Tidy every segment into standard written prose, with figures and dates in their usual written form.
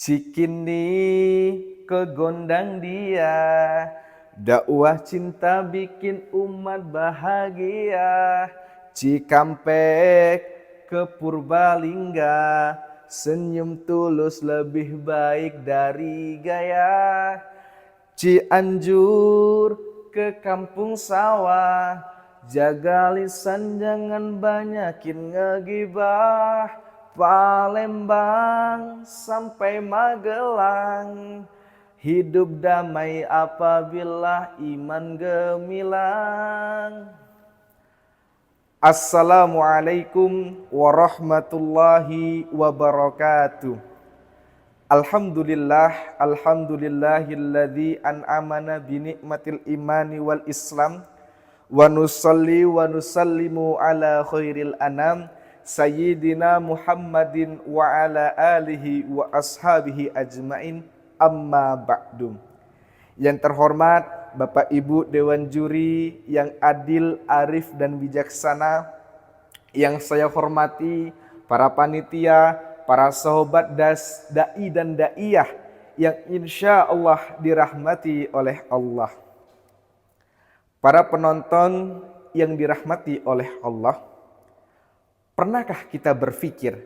Cikini kegondang dia, dakwah cinta bikin umat bahagia. Cikampek ke Purbalingga, senyum tulus lebih baik dari gaya. Cianjur ke kampung sawah, jaga lisan jangan banyakin ngegibah. Palembang sampai Magelang, hidup damai apabila iman gemilang. Assalamualaikum warahmatullahi wabarakatuh. Alhamdulillahilladzi an'amana binikmatil imani wal islam, wa nusalli wa nusallimu ala khairil anam Sayyidina Muhammadin wa ala alihi wa ashabihi ajmain, amma ba'du. Yang terhormat Bapak Ibu Dewan Juri yang adil, arif dan bijaksana, yang saya hormati para panitia, para sahabat da'i dan da'iyah yang insya Allah dirahmati oleh Allah. Para penonton yang dirahmati oleh Allah, pernahkah kita berpikir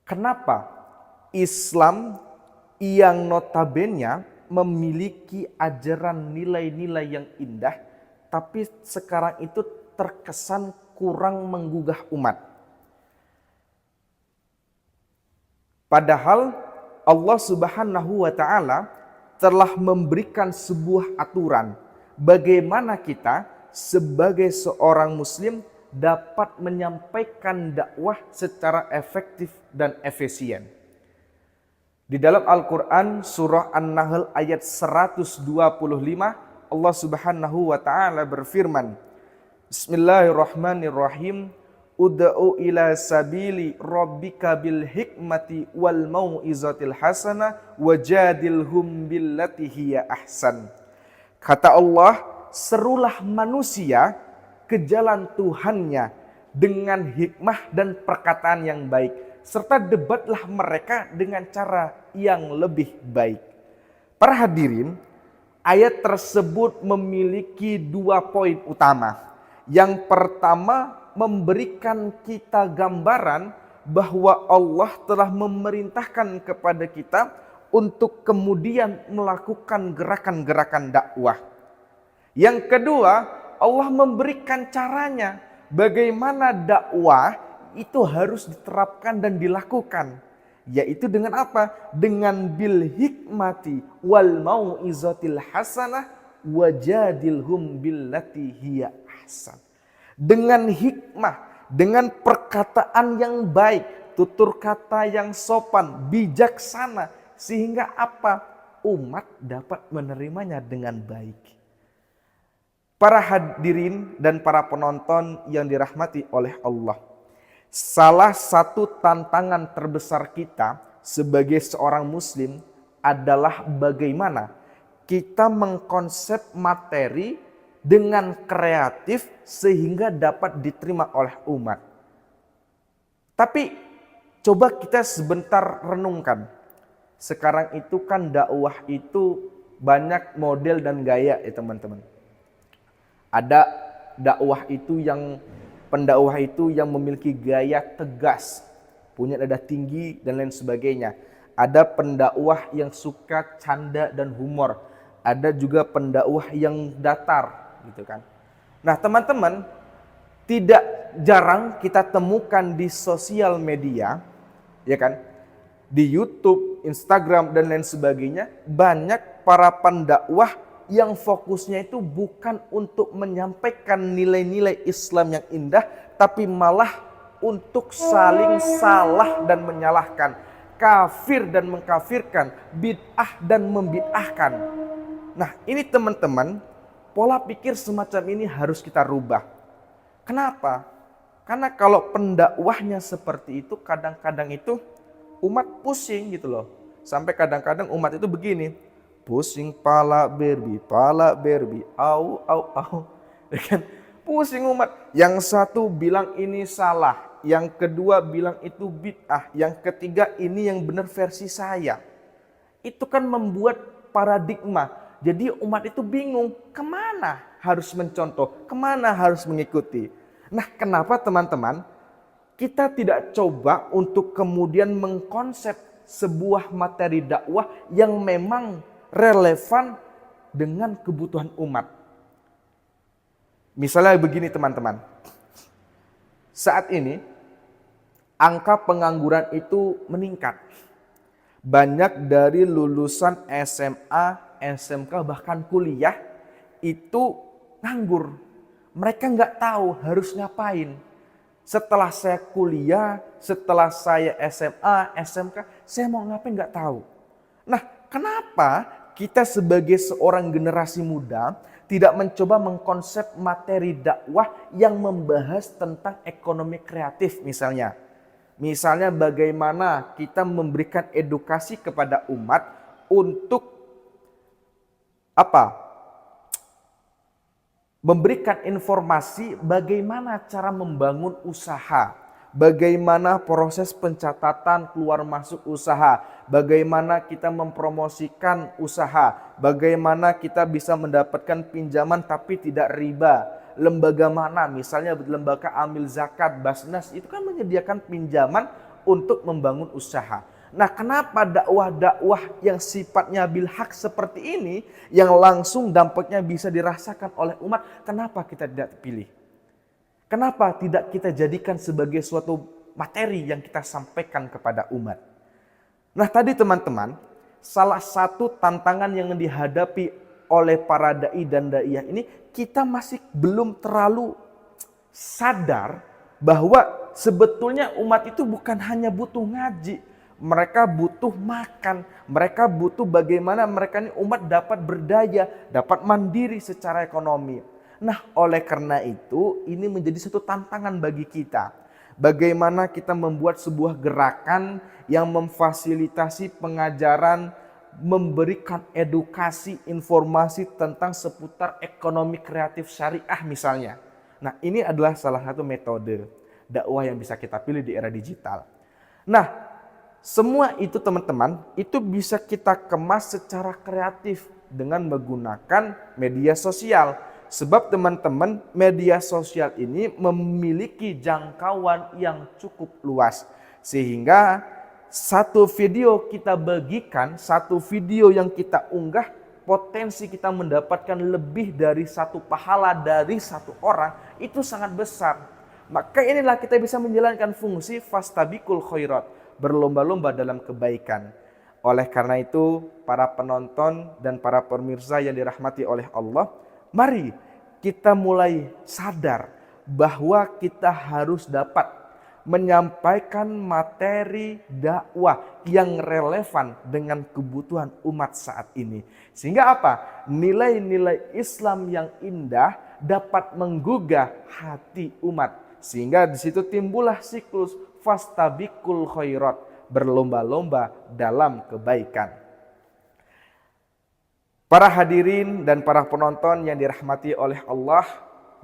kenapa Islam yang notabene memiliki ajaran nilai-nilai yang indah, tapi sekarang itu terkesan kurang menggugah umat? Padahal Allah Subhanahu wa Ta'ala telah memberikan sebuah aturan bagaimana kita sebagai seorang Muslim dapat menyampaikan dakwah secara efektif dan efisien. Di dalam Al-Quran surah An-Nahl ayat 125, Allah Subhanahu wa Ta'ala berfirman, Bismillahirrahmanirrahim, Ud'u ila sabili rabbika bil hikmati wal mau'izatil hasanah wajadilhum billati hiya ahsan. Kata Allah, serulah manusia ke jalan Tuhannya dengan hikmah dan perkataan yang baik, serta debatlah mereka dengan cara yang lebih baik. Para hadirin, ayat tersebut memiliki 2 poin utama. Yang pertama, memberikan kita gambaran bahwa Allah telah memerintahkan kepada kita untuk kemudian melakukan gerakan-gerakan dakwah. Yang kedua, Allah memberikan caranya bagaimana dakwah itu harus diterapkan dan dilakukan. Yaitu dengan apa? Dengan bil hikmati wal mau'izatil hasanah wajadilhum billati hiya ahsan. Dengan hikmah, dengan perkataan yang baik, tutur kata yang sopan, bijaksana, sehingga apa? Umat dapat menerimanya dengan baik. Para hadirin dan para penonton yang dirahmati oleh Allah, salah satu tantangan terbesar kita sebagai seorang Muslim adalah bagaimana kita mengkonsep materi dengan kreatif sehingga dapat diterima oleh umat. Tapi coba kita sebentar renungkan. Sekarang itu kan dakwah itu banyak model dan gaya ya teman-teman. Ada pendakwah itu yang memiliki gaya tegas, punya nada tinggi dan lain sebagainya. Ada pendakwah yang suka canda dan humor. Ada juga pendakwah yang datar, gitu kan. Nah, teman-teman, tidak jarang kita temukan di sosial media, ya kan? Di YouTube, Instagram dan lain sebagainya, banyak para pendakwah yang fokusnya itu bukan untuk menyampaikan nilai-nilai Islam yang indah, tapi malah untuk saling salah dan menyalahkan, kafir dan mengkafirkan, bid'ah dan membid'ahkan. Nah, ini teman-teman, pola pikir semacam ini harus kita rubah. Kenapa? Karena kalau pendakwahnya seperti itu, kadang-kadang itu umat pusing gitu loh. Sampai kadang-kadang umat itu begini, pusing pala berbi, au. Kan? Pusing umat. Yang satu bilang ini salah, yang kedua bilang itu bid'ah, yang ketiga ini yang benar versi saya. Itu kan membuat paradigma. Jadi umat itu bingung kemana harus mencontoh, kemana harus mengikuti. Nah, kenapa teman-teman kita tidak coba untuk kemudian mengkonsep sebuah materi dakwah yang memang relevan dengan kebutuhan umat. Misalnya begini teman-teman, saat ini angka pengangguran itu meningkat. Banyak dari lulusan SMA, SMK bahkan kuliah itu nganggur. Mereka nggak tahu harus ngapain. Setelah saya kuliah, setelah saya SMA, SMK, saya mau ngapain nggak tahu. Nah, kenapa kita sebagai seorang generasi muda tidak mencoba mengkonsep materi dakwah yang membahas tentang ekonomi kreatif misalnya. Misalnya bagaimana kita memberikan edukasi kepada umat untuk apa? Memberikan informasi bagaimana cara membangun usaha, bagaimana proses pencatatan keluar masuk usaha, bagaimana kita mempromosikan usaha, bagaimana kita bisa mendapatkan pinjaman tapi tidak riba. Lembaga mana, misalnya lembaga amil zakat, Basnas, itu kan menyediakan pinjaman untuk membangun usaha. Nah, kenapa dakwah-dakwah yang sifatnya bilhaq seperti ini, yang langsung dampaknya bisa dirasakan oleh umat, kenapa kita tidak pilih? Kenapa tidak kita jadikan sebagai suatu materi yang kita sampaikan kepada umat? Nah, tadi teman-teman, salah satu tantangan yang dihadapi oleh para dai dan daiyah ini, kita masih belum terlalu sadar bahwa sebetulnya umat itu bukan hanya butuh ngaji, mereka butuh makan, mereka butuh bagaimana mereka ini umat dapat berdaya, dapat mandiri secara ekonomi. Nah, oleh karena itu ini menjadi satu tantangan bagi kita. Bagaimana kita membuat sebuah gerakan yang memfasilitasi pengajaran, memberikan edukasi, informasi tentang seputar ekonomi kreatif syariah misalnya. Nah, ini adalah salah satu metode dakwah yang bisa kita pilih di era digital. Nah, semua itu teman-teman, itu bisa kita kemas secara kreatif dengan menggunakan media sosial. Sebab teman-teman, media sosial ini memiliki jangkauan yang cukup luas. Sehingga satu video kita bagikan, satu video yang kita unggah, potensi kita mendapatkan lebih dari satu pahala dari satu orang, itu sangat besar. Maka inilah kita bisa menjalankan fungsi fastabiqul khairat, berlomba-lomba dalam kebaikan. Oleh karena itu, para penonton dan para pemirsa yang dirahmati oleh Allah, mari kita mulai sadar bahwa kita harus dapat menyampaikan materi dakwah yang relevan dengan kebutuhan umat saat ini. Sehingga apa? Nilai-nilai Islam yang indah dapat menggugah hati umat. Sehingga di situ timbullah siklus fastabiqul khairat, berlomba-lomba dalam kebaikan. Para hadirin dan para penonton yang dirahmati oleh Allah,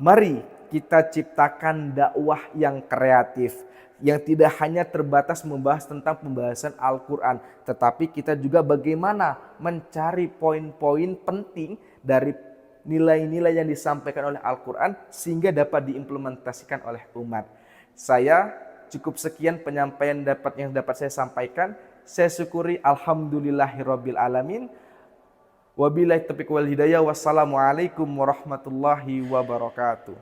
mari kita ciptakan dakwah yang kreatif, yang tidak hanya terbatas membahas tentang pembahasan Al-Quran, tetapi kita juga bagaimana mencari poin-poin penting dari nilai-nilai yang disampaikan oleh Al-Quran sehingga dapat diimplementasikan oleh umat. Saya cukup sekian penyampaian yang dapat saya sampaikan. Saya syukuri alhamdulillahirabbil alamin. Wabillahi taufiq wal hidayah. Wassalamualaikum warahmatullahi wabarakatuh.